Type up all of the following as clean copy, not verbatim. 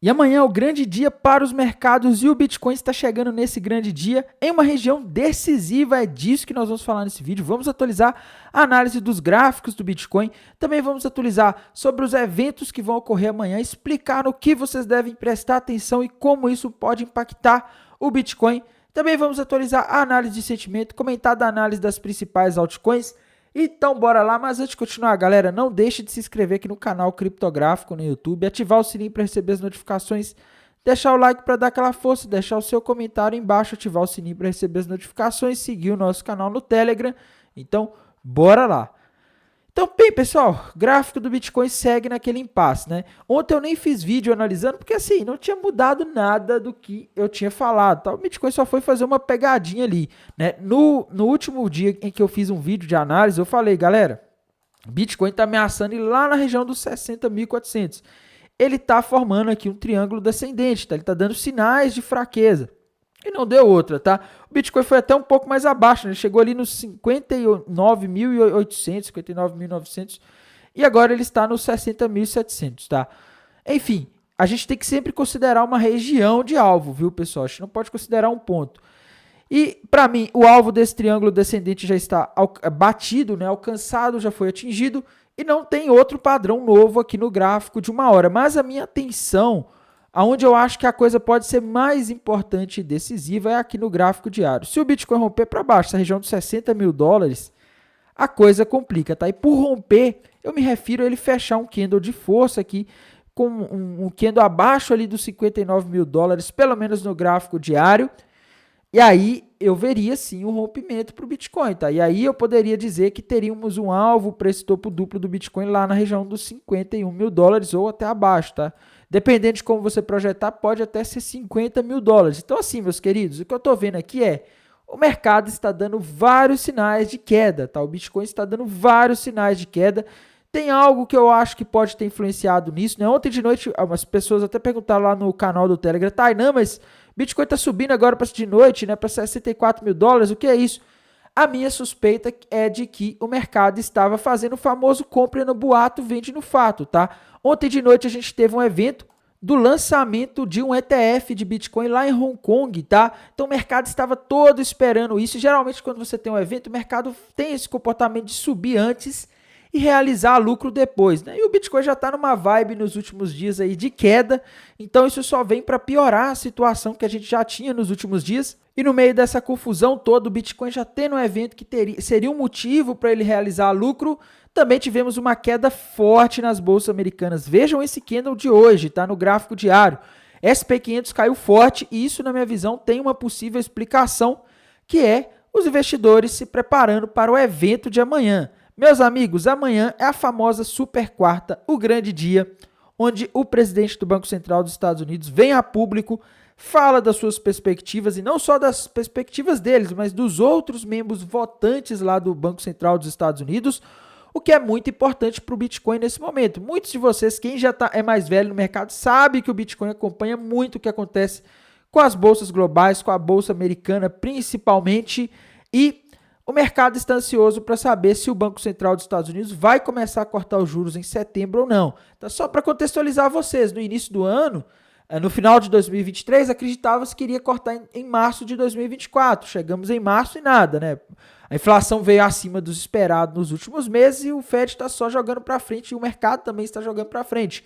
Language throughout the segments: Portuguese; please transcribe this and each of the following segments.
E amanhã é o grande dia para os mercados e o Bitcoin está chegando nesse grande dia em uma região decisiva. É disso que nós vamos falar nesse vídeo. Vamos atualizar a análise dos gráficos do Bitcoin. Também vamos atualizar sobre os eventos que vão ocorrer amanhã, explicar no que vocês devem prestar atenção e como isso pode impactar o Bitcoin. Também vamos atualizar a análise de sentimento, comentar da análise das principais altcoins. Então bora lá, mas antes de continuar, galera, não deixe de se inscrever aqui no canal Criptográfico no YouTube, ativar o sininho para receber as notificações, deixar o like para dar aquela força, deixar o seu comentário embaixo, ativar o sininho para receber as notificações, seguir o nosso canal no Telegram. Então, bora lá. Então, bem, pessoal, gráfico do Bitcoin segue naquele impasse, né? Ontem eu nem fiz vídeo analisando, porque assim, não tinha mudado nada do que eu tinha falado, tá? O Bitcoin só foi fazer uma pegadinha ali, né? No último dia em que eu fiz um vídeo de análise, eu falei, galera, Bitcoin está ameaçando ir lá na região dos 60.400. Ele está formando aqui um triângulo descendente, tá? Ele está dando sinais de fraqueza. E não deu outra, tá? O Bitcoin foi até um pouco mais abaixo, né? Ele chegou ali nos 59.800, 59.900 e agora ele está nos 60.700, tá? Enfim, a gente tem que sempre considerar uma região de alvo, viu, pessoal? A gente não pode considerar um ponto. E, para mim, o alvo desse triângulo descendente já está batido, né? Alcançado, já foi atingido e não tem outro padrão novo aqui no gráfico de uma hora. Mas a minha atenção, aonde eu acho que a coisa pode ser mais importante e decisiva é aqui no gráfico diário. Se o Bitcoin romper para baixo, essa região de 60 mil dólares, a coisa complica, tá? E por romper, eu me refiro a ele fechar um candle de força aqui, com um candle abaixo ali dos 59 mil dólares, pelo menos no gráfico diário. E aí eu veria sim um rompimento para o Bitcoin, tá? E aí eu poderia dizer que teríamos um alvo para esse topo duplo do Bitcoin lá na região dos 51 mil dólares ou até abaixo, tá? Dependendo de como você projetar, pode até ser 50 mil dólares. Então assim, meus queridos, o que eu estou vendo aqui é o mercado está dando vários sinais de queda, tá? O Bitcoin está dando vários sinais de queda. Tem algo que eu acho que pode ter influenciado nisso, né? Ontem de noite, algumas pessoas até perguntaram lá no canal do Telegram, tá, não, mas Bitcoin está subindo agora para de noite, né, para 64 mil dólares, o que é isso? A minha suspeita é de que o mercado estava fazendo o famoso compra no boato, vende no fato, tá? Ontem de noite a gente teve um evento do lançamento de um ETF de Bitcoin lá em Hong Kong, tá? Então o mercado estava todo esperando isso. Geralmente quando você tem um evento, o mercado tem esse comportamento de subir antes e realizar lucro depois, né? E o Bitcoin já está numa vibe nos últimos dias aí de queda, então isso só vem para piorar a situação que a gente já tinha nos últimos dias. E no meio dessa confusão toda, o Bitcoin já tendo um evento que seria um motivo para ele realizar lucro, também tivemos uma queda forte nas bolsas americanas. Vejam esse candle de hoje, tá no gráfico diário. SP500 caiu forte e isso, na minha visão, tem uma possível explicação, que é os investidores se preparando para o evento de amanhã. Meus amigos, amanhã é a famosa super quarta, o grande dia, onde o presidente do Banco Central dos Estados Unidos vem a público, fala das suas perspectivas, e não só das perspectivas deles, mas dos outros membros votantes lá do Banco Central dos Estados Unidos, o que é muito importante para o Bitcoin nesse momento. Muitos de vocês, quem já é mais velho no mercado, sabe que o Bitcoin acompanha muito o que acontece com as bolsas globais, com a bolsa americana principalmente, e o mercado está ansioso para saber se o Banco Central dos Estados Unidos vai começar a cortar os juros em setembro ou não. Então, só para contextualizar vocês, no início do ano, no final de 2023, acreditava-se que iria cortar em março de 2024. Chegamos em março e nada, né? A inflação veio acima dos esperados nos últimos meses e o Fed está só jogando para frente e o mercado também está jogando para frente.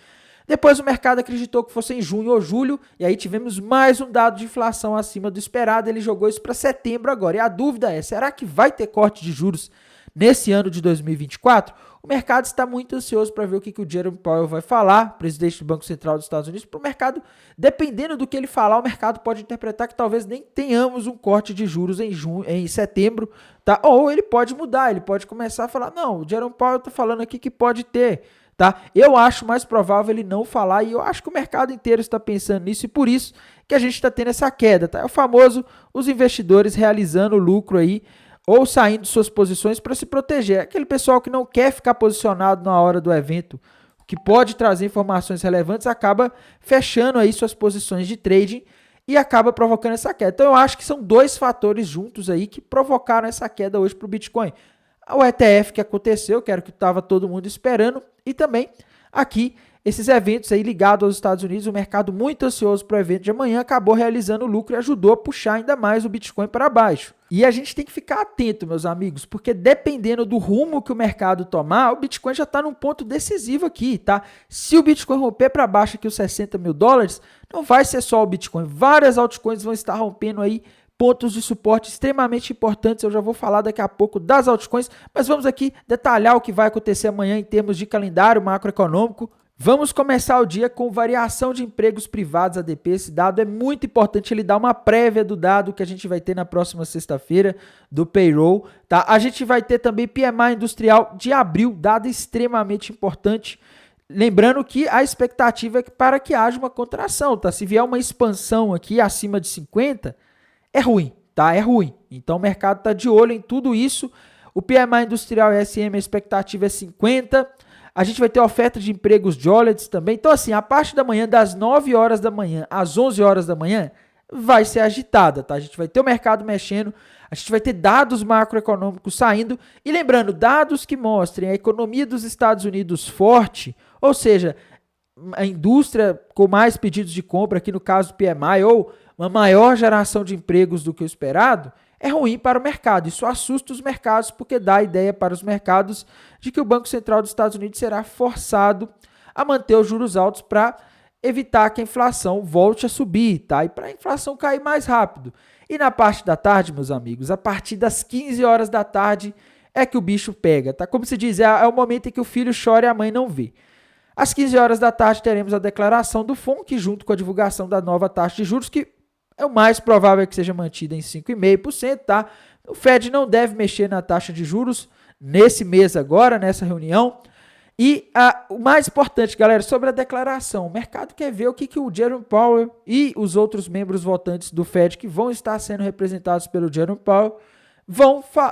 Depois o mercado acreditou que fosse em junho ou julho, e aí tivemos mais um dado de inflação acima do esperado, ele jogou isso para setembro agora. E a dúvida é, será que vai ter corte de juros nesse ano de 2024? O mercado está muito ansioso para ver o que o Jerome Powell vai falar, presidente do Banco Central dos Estados Unidos, para o mercado, dependendo do que ele falar, o mercado pode interpretar que talvez nem tenhamos um corte de juros em setembro, tá? Ou ele pode mudar, ele pode começar a falar, não, o Jerome Powell está falando aqui que pode ter, tá? Eu acho mais provável ele não falar e eu acho que o mercado inteiro está pensando nisso e por isso que a gente está tendo essa queda, tá? É o famoso os investidores realizando lucro aí ou saindo de suas posições para se proteger. Aquele pessoal que não quer ficar posicionado na hora do evento, que pode trazer informações relevantes, acaba fechando aí suas posições de trading e acaba provocando essa queda. Então eu acho que são dois fatores juntos aí que provocaram essa queda hoje para o Bitcoin. O ETF que aconteceu, que era o que estava todo mundo esperando, e também aqui esses eventos aí ligados aos Estados Unidos, o mercado muito ansioso para o evento de amanhã, acabou realizando lucro e ajudou a puxar ainda mais o Bitcoin para baixo. E a gente tem que ficar atento, meus amigos, porque dependendo do rumo que o mercado tomar, o Bitcoin já está num ponto decisivo aqui, tá? Se o Bitcoin romper para baixo aqui os 60 mil dólares, não vai ser só o Bitcoin, várias altcoins vão estar rompendo aí pontos de suporte extremamente importantes. Eu já vou falar daqui a pouco das altcoins, mas vamos aqui detalhar o que vai acontecer amanhã em termos de calendário macroeconômico. Vamos começar o dia com variação de empregos privados, ADP. Esse dado é muito importante, ele dá uma prévia do dado que a gente vai ter na próxima sexta-feira, do payroll, tá? A gente vai ter também PMI industrial de abril, dado extremamente importante. Lembrando que a expectativa é para que haja uma contração, tá? Se vier uma expansão aqui acima de 50, é ruim, tá? É ruim. Então o mercado está de olho em tudo isso. O PMI industrial e SM, a expectativa é 50. A gente vai ter oferta de empregos Jolets também. Então, assim, a parte da manhã, das 9 horas da manhã às 11 horas da manhã, vai ser agitada, tá? A gente vai ter o mercado mexendo, a gente vai ter dados macroeconômicos saindo. E lembrando, dados que mostrem a economia dos Estados Unidos forte, ou seja, a indústria com mais pedidos de compra, aqui no caso do PMI, ou uma maior geração de empregos do que o esperado, é ruim para o mercado. Isso assusta os mercados porque dá a ideia para os mercados de que o Banco Central dos Estados Unidos será forçado a manter os juros altos para evitar que a inflação volte a subir, tá? E para a inflação cair mais rápido. E na parte da tarde, meus amigos, a partir das 15 horas da tarde é que o bicho pega, tá? Como se diz, é o momento em que o filho chora e a mãe não vê. Às 15 horas da tarde teremos a declaração do FONC junto com a divulgação da nova taxa de juros, que é o mais provável que seja mantida em 5,5%, tá? O Fed não deve mexer na taxa de juros nesse mês agora, nessa reunião. E o mais importante, galera, sobre a declaração. O mercado quer ver o que o Jerome Powell e os outros membros votantes do Fed que vão estar sendo representados pelo Jerome Powell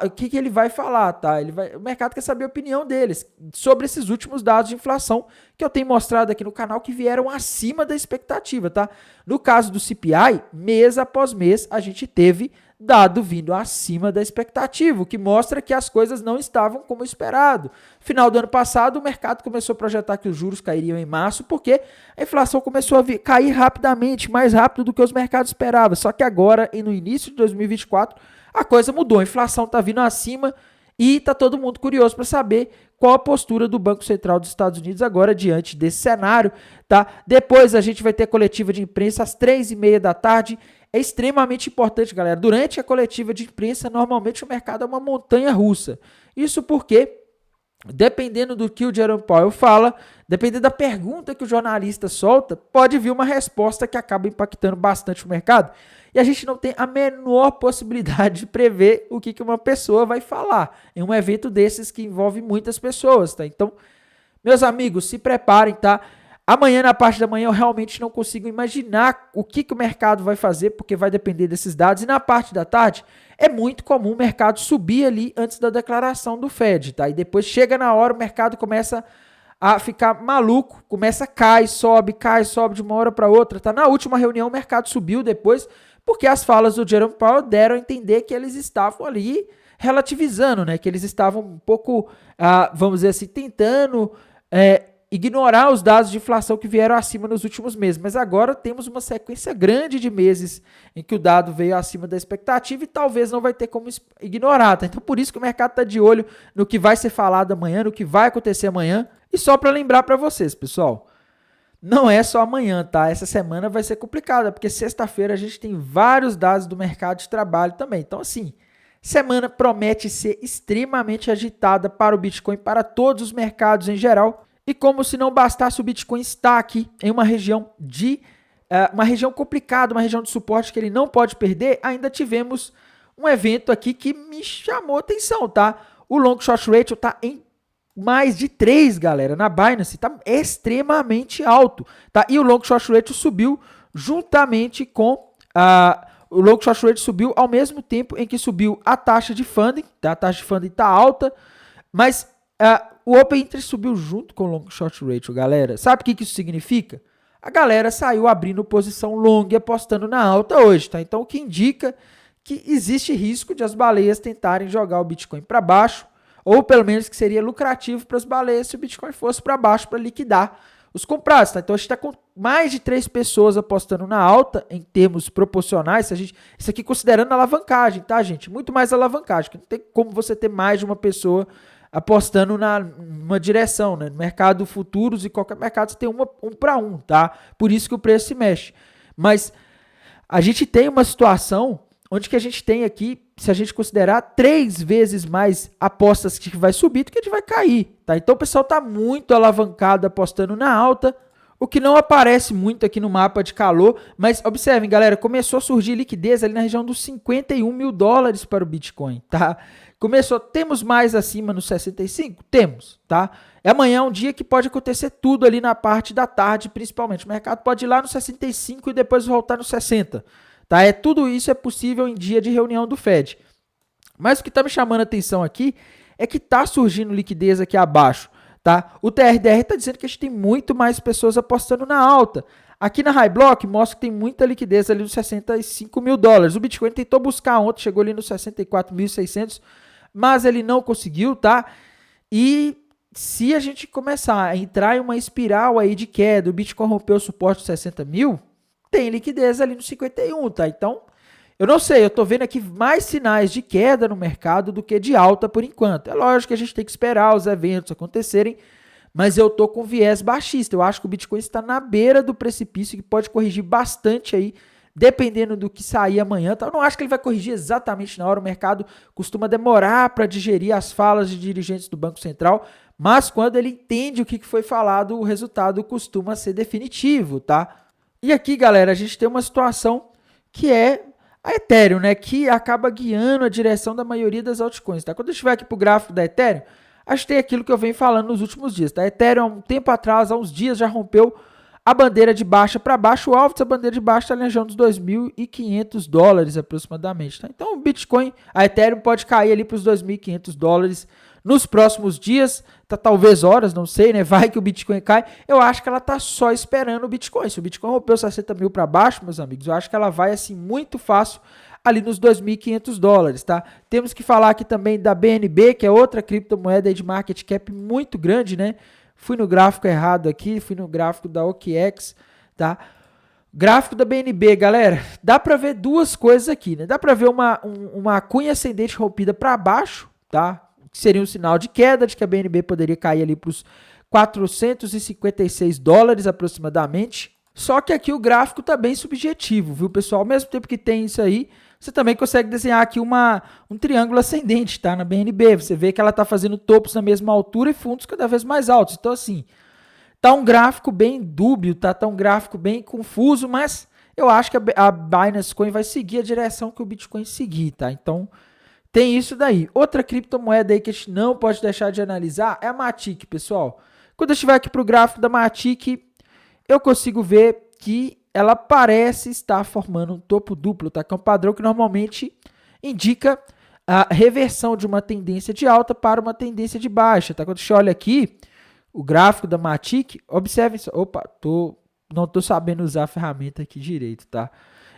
o que ele vai falar, tá? O mercado quer saber a opinião deles sobre esses últimos dados de inflação que eu tenho mostrado aqui no canal que vieram acima da expectativa, tá? No caso do CPI, mês após mês, a gente teve dado vindo acima da expectativa, o que mostra que as coisas não estavam como esperado. Final do ano passado, o mercado começou a projetar que os juros cairiam em março, porque a inflação começou a cair rapidamente, mais rápido do que os mercados esperavam. Só que agora, e no início de 2024, a coisa mudou, a inflação está vindo acima e está todo mundo curioso para saber qual a postura do Banco Central dos Estados Unidos agora diante desse cenário, tá? Depois a gente vai ter a coletiva de imprensa às 3h30 da tarde. É extremamente importante, galera. Durante a coletiva de imprensa, normalmente o mercado é uma montanha russa. Isso porque, dependendo do que o Jerome Powell fala, dependendo da pergunta que o jornalista solta, pode vir uma resposta que acaba impactando bastante o mercado. E a gente não tem a menor possibilidade de prever o que uma pessoa vai falar em um evento desses que envolve muitas pessoas, tá? Então, meus amigos, se preparem, tá? Amanhã, na parte da manhã, eu realmente não consigo imaginar o que o mercado vai fazer, porque vai depender desses dados. E na parte da tarde, é muito comum o mercado subir ali antes da declaração do Fed, tá? E depois chega na hora, o mercado começa a ficar maluco, cai, sobe de uma hora para outra, tá? Na última reunião, o mercado subiu depois, porque as falas do Jerome Powell deram a entender que eles estavam ali relativizando, né? Que eles estavam um pouco, vamos dizer assim, tentando ignorar os dados de inflação que vieram acima nos últimos meses. Mas agora temos uma sequência grande de meses em que o dado veio acima da expectativa e talvez não vai ter como ignorar, tá? Então por isso que o mercado está de olho no que vai ser falado amanhã, no que vai acontecer amanhã. E só para lembrar para vocês, pessoal, não é só amanhã, tá? Essa semana vai ser complicada, porque sexta-feira a gente tem vários dados do mercado de trabalho também. Então, assim, semana promete ser extremamente agitada para o Bitcoin, para todos os mercados em geral. E como se não bastasse, o Bitcoin está aqui em uma região uma região complicada, uma região de suporte que ele não pode perder. Ainda tivemos um evento aqui que me chamou atenção, tá? O Long Short Ratio está em mais de 3, galera, na Binance, tá extremamente alto, tá? E o Long Short Ratio subiu juntamente com o Long Short Ratio subiu ao mesmo tempo em que subiu a taxa de funding, tá? A taxa de funding tá alta, mas o Open Interest subiu junto com o Long Short Ratio, galera. Sabe o que isso significa? A galera saiu abrindo posição long e apostando na alta hoje, tá? Então, o que indica que existe risco de as baleias tentarem jogar o Bitcoin para baixo, ou pelo menos que seria lucrativo para as baleias se o Bitcoin fosse para baixo para liquidar os comprados, tá? Então a gente está com mais de 3 pessoas apostando na alta em termos proporcionais. Isso aqui considerando a alavancagem, tá, gente? Muito mais alavancagem, que não tem como você ter mais de uma pessoa apostando numa direção, né? No mercado futuros e qualquer mercado você tem um para um, tá? Por isso que o preço se mexe. Mas a gente tem uma situação onde que a gente tem aqui, se a gente considerar 3 vezes mais apostas que vai subir do que a gente vai cair, tá? Então o pessoal está muito alavancado apostando na alta, o que não aparece muito aqui no mapa de calor, mas observem, galera, começou a surgir liquidez ali na região dos 51 mil dólares para o Bitcoin, tá? Temos mais acima nos 65? Temos, tá? Amanhã é um dia que pode acontecer tudo ali na parte da tarde, principalmente. O mercado pode ir lá no 65 e depois voltar no 60, tá? Tudo isso é possível em dia de reunião do Fed. Mas o que está me chamando a atenção aqui é que está surgindo liquidez aqui abaixo, tá? O TRDR está dizendo que a gente tem muito mais pessoas apostando na alta. Aqui na High Block mostra que tem muita liquidez ali nos 65 mil dólares. O Bitcoin tentou buscar ontem, chegou ali nos 64.600, mas ele não conseguiu, tá? E se a gente começar a entrar em uma espiral aí de queda, o Bitcoin rompeu o suporte de 60 mil, tem liquidez ali no 51, tá? Então, eu não sei, eu tô vendo aqui mais sinais de queda no mercado do que de alta por enquanto. É lógico que a gente tem que esperar os eventos acontecerem, mas eu tô com viés baixista. Eu acho que o Bitcoin está na beira do precipício, que pode corrigir bastante aí, dependendo do que sair amanhã. Tá? Eu não acho que ele vai corrigir exatamente na hora. O mercado costuma demorar para digerir as falas de dirigentes do Banco Central, mas quando ele entende o que foi falado, o resultado costuma ser definitivo, tá? E aqui, galera, a gente tem uma situação que é a Ethereum, né? Que acaba guiando a direção da maioria das altcoins, tá? Quando a gente vai aqui para o gráfico da Ethereum, a gente tem aquilo que eu venho falando nos últimos dias, tá? A Ethereum, há um tempo atrás, há uns dias, já rompeu a bandeira de baixa para baixo. O alvo dessa bandeira de baixa está na região dos 2.500 dólares aproximadamente, tá? Então o Bitcoin, a Ethereum pode cair ali para os 2.500 dólares nos próximos dias, tá, talvez horas, não sei, né? Vai que o Bitcoin cai. Eu acho que ela tá só esperando o Bitcoin. Se o Bitcoin rompeu 60 mil para baixo, meus amigos, eu acho que ela vai assim muito fácil ali nos 2.500 dólares, tá? Temos que falar aqui também da BNB, que é outra criptomoeda aí de market cap muito grande, né? Fui no gráfico errado aqui, fui no gráfico da OKEx, tá? Gráfico da BNB, galera, dá para ver duas coisas aqui, né? Dá para ver uma cunha ascendente rompida para baixo, tá? Que seria um sinal de queda, de que a BNB poderia cair ali para os 456 dólares aproximadamente. Só que aqui o gráfico está bem subjetivo, viu, pessoal? Ao mesmo tempo que tem isso aí, você também consegue desenhar aqui um triângulo ascendente, tá? Na BNB. Você vê que ela está fazendo topos na mesma altura e fundos cada vez mais altos. Então, assim, tá um gráfico bem dúbio, tá? Tá um gráfico bem confuso, mas eu acho que a Binance Coin vai seguir a direção que o Bitcoin seguir, tá? Então, tem isso daí. Outra criptomoeda aí que a gente não pode deixar de analisar é a Matic, pessoal. Quando eu estiver aqui para o gráfico da Matic, eu consigo ver que ela parece estar formando um topo duplo, tá? Que é um padrão que normalmente indica a reversão de uma tendência de alta para uma tendência de baixa, tá? Quando a gente olha aqui o gráfico da Matic, observe só. Opa, não tô sabendo usar a ferramenta aqui direito, tá?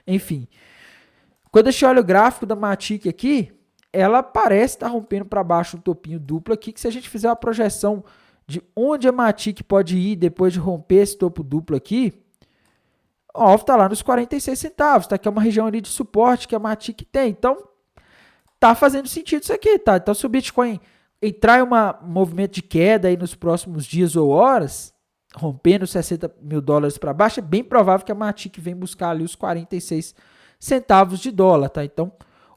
Enfim, quando a gente olha o gráfico da Matic aqui, ela parece estar rompendo para baixo um topinho duplo aqui, que se a gente fizer uma projeção de onde a Matic pode ir depois de romper esse topo duplo aqui, o alvo está lá nos 46 centavos, tá? Que é uma região ali de suporte que a Matic tem. Então, tá fazendo sentido isso aqui, tá? Então, se o Bitcoin entrar em um movimento de queda aí nos próximos dias ou horas, rompendo 60 mil dólares para baixo, é bem provável que a Matic venha buscar ali os 46 centavos de dólar, tá? Então,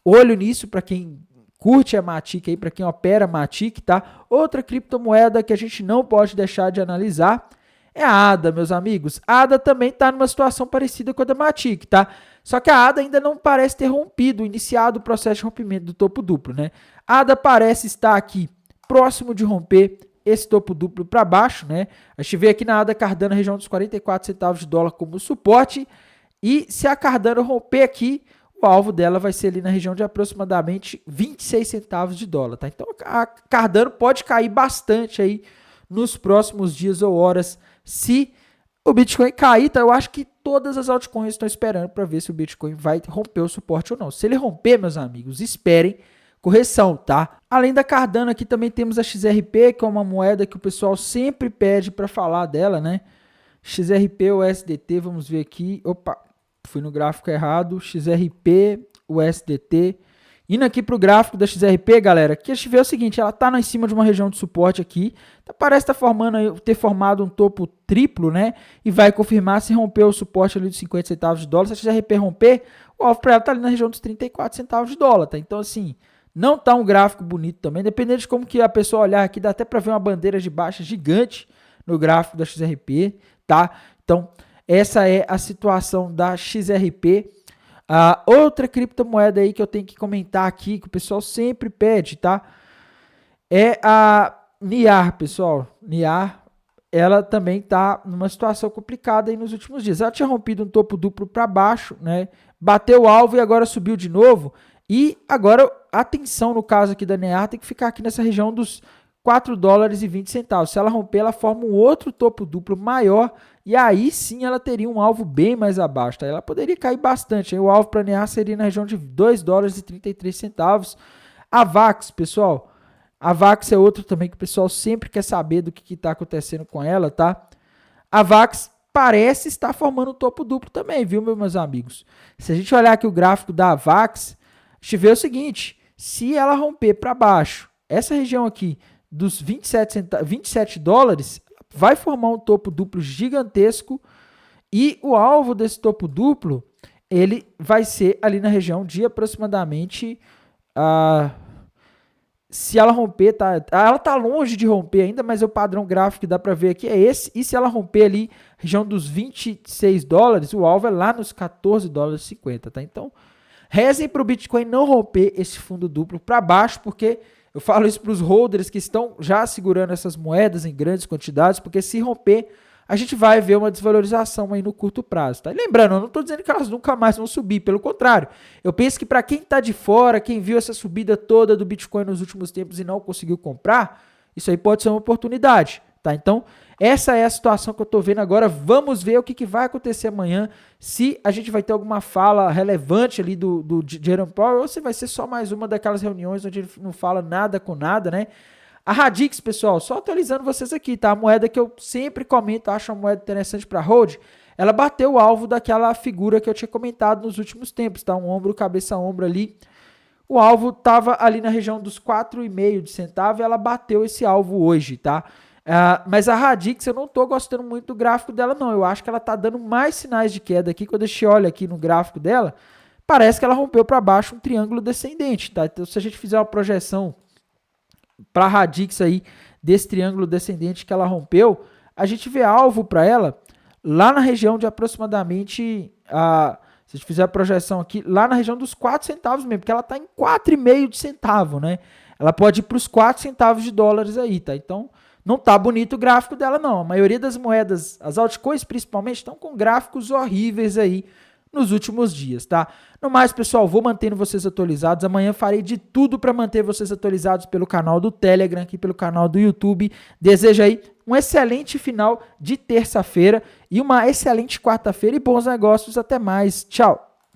olho nisso para quem curte a Matic aí, para quem opera a Matic, tá? Outra criptomoeda que a gente não pode deixar de analisar é a ADA, meus amigos. A ADA também está numa situação parecida com a da Matic, tá? Só que a ADA ainda não parece ter iniciado o processo de rompimento do topo duplo, né? A ADA parece estar aqui próximo de romper esse topo duplo para baixo, né? A gente vê aqui na ADA Cardano a região dos 44 centavos de dólar como suporte, e se a Cardano romper aqui, o alvo dela vai ser ali na região de aproximadamente 26 centavos de dólar, tá? Então a Cardano pode cair bastante aí nos próximos dias ou horas se o Bitcoin cair, tá? Eu acho que todas as altcoins estão esperando para ver se o Bitcoin vai romper o suporte ou não. Se ele romper, meus amigos, esperem correção, tá? Além da Cardano aqui também temos a XRP, que é uma moeda que o pessoal sempre pede para falar dela, né? XRP, USDT, vamos ver aqui. Opa, fui no gráfico errado. XRP, USDT. Indo aqui para o gráfico da XRP, galera, aqui a gente vê o seguinte, ela está em cima de uma região de suporte aqui, parece ter formado um topo triplo, né? E vai confirmar se romper o suporte ali dos 50 centavos de dólar. Se a XRP romper, o alvo para ela está ali na região dos 34 centavos de dólar, tá? Então, assim, não tá um gráfico bonito também, dependendo de como que a pessoa olhar aqui, dá até para ver uma bandeira de baixa gigante no gráfico da XRP, tá? Então, essa é a situação da XRP. Outra criptomoeda aí que eu tenho que comentar aqui, que o pessoal sempre pede, tá? É a NIAR, pessoal. NIAR, ela também tá numa situação complicada aí nos últimos dias. Ela tinha rompido um topo duplo para baixo, né? Bateu o alvo e agora subiu de novo. E agora, atenção no caso aqui da NIAR, tem que ficar aqui nessa região dos 4 dólares e 20 centavos. Se ela romper, ela forma um outro topo duplo maior e aí sim ela teria um alvo bem mais abaixo. Tá? Ela poderia cair bastante. Aí o alvo para NIAR seria na região de 2 dólares e 33 centavos. A VAX, pessoal. A VAX é outro também que o pessoal sempre quer saber do que está acontecendo com ela, tá? A VAX parece estar formando um topo duplo também, viu, meus amigos? Se a gente olhar aqui o gráfico da VAX, a gente vê o seguinte, se ela romper para baixo, essa região aqui dos 27 dólares, vai formar um topo duplo gigantesco e o alvo desse topo duplo, ele vai ser ali na região de aproximadamente, se ela romper, ela tá longe de romper ainda, mas o padrão gráfico que dá para ver aqui é esse, e se ela romper ali, região dos 26 dólares, o alvo é lá nos 14 dólares e 50, tá? Então, rezem para o Bitcoin não romper esse fundo duplo para baixo, porque eu falo isso para os holders que estão já segurando essas moedas em grandes quantidades, porque se romper, a gente vai ver uma desvalorização aí no curto prazo. Tá? E lembrando, eu não estou dizendo que elas nunca mais vão subir, pelo contrário. Eu penso que para quem está de fora, quem viu essa subida toda do Bitcoin nos últimos tempos e não conseguiu comprar, isso aí pode ser uma oportunidade. Tá? Então, essa é a situação que eu estou vendo agora. Vamos ver o que vai acontecer amanhã, se a gente vai ter alguma fala relevante ali do Jerome Powell, ou se vai ser só mais uma daquelas reuniões onde ele não fala nada com nada, né? A Radix, pessoal, só atualizando vocês aqui, tá? A moeda que eu sempre comento, acho uma moeda interessante para hold, ela bateu o alvo daquela figura que eu tinha comentado nos últimos tempos, tá? Um ombro, cabeça, ombro ali. O alvo estava ali na região dos 4,5 de centavo e ela bateu esse alvo hoje, tá? Mas a Radix, eu não estou gostando muito do gráfico dela, não. Eu acho que ela está dando mais sinais de queda aqui. Quando a gente olha aqui no gráfico dela, parece que ela rompeu para baixo um triângulo descendente, tá? Então, se a gente fizer uma projeção para a Radix aí, desse triângulo descendente que ela rompeu, a gente vê alvo para ela lá na região de aproximadamente, se a gente fizer a projeção aqui, lá na região dos 4 centavos mesmo, porque ela está em 4,5 de centavo, né? Ela pode ir para os 4 centavos de dólares aí, tá? Então, não tá bonito o gráfico dela, não. A maioria das moedas, as altcoins principalmente, estão com gráficos horríveis aí nos últimos dias, tá? No mais, pessoal, vou mantendo vocês atualizados. Amanhã farei de tudo para manter vocês atualizados pelo canal do Telegram, aqui pelo canal do YouTube. Desejo aí um excelente final de terça-feira e uma excelente quarta-feira e bons negócios. Até mais. Tchau!